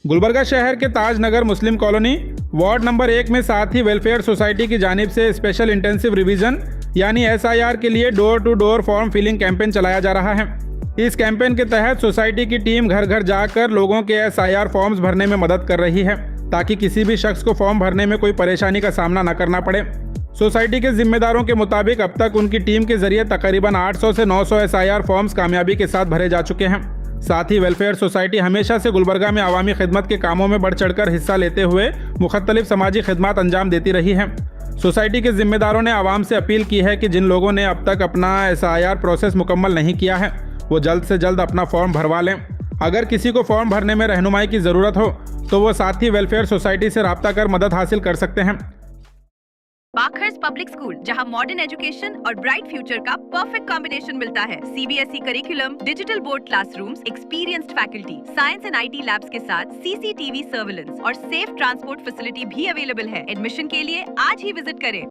गुलबर्गा शहर के Tajnagar Muslim colony ward number 1 में साथ ही वेलफेयर सोसाइटी की जानिब से स्पेशल इंटेंसिव रिवीजन यानी SIR के लिए door to door form filling campaign चलाया जा रहा है। इस कैंपेन के तहत सोसाइटी की टीम घर घर जाकर लोगों के SIR फॉर्म्स भरने में मदद कर रही है ताकि किसी भी शख्स को फॉर्म भरने में कोई परेशानी का सामना न करना पड़े। सोसाइटी के जिम्मेदारों के मुताबिक अब तक उनकी टीम के जरिए तकरीबन 800 से 900 SIR फॉर्म्स कामयाबी के साथ भरे जा चुके हैं। साथ ही वेलफेयर सोसाइटी हमेशा से गुलबर्गा में अवामी खिदमत के कामों में बढ़ चढ़कर हिस्सा लेते हुए मुख्तलिफ समाजी खिदमत अंजाम देती रही है। सोसाइटी के जिम्मेदारों ने आवाम से अपील की है कि जिन लोगों ने अब तक अपना SIR प्रोसेस मुकम्मल नहीं किया है वो जल्द से जल्द अपना फॉर्म भरवा लें। अगर किसी को फॉर्म भरने में रहनुमाई की ज़रूरत हो तो वो साथ ही वेलफेयर सोसाइटी से रब्ता कर मदद हासिल कर सकते हैं। पाखर्स पब्लिक स्कूल, जहां मॉडर्न एजुकेशन और ब्राइट फ्यूचर का परफेक्ट कॉम्बिनेशन मिलता है। CBSE curriculum, digital board classrooms, experienced faculty, science and IT labs के साथ CCTV सर्विलेंस और सेफ ट्रांसपोर्ट फैसिलिटी भी अवेलेबल है। एडमिशन के लिए आज ही विजिट करें।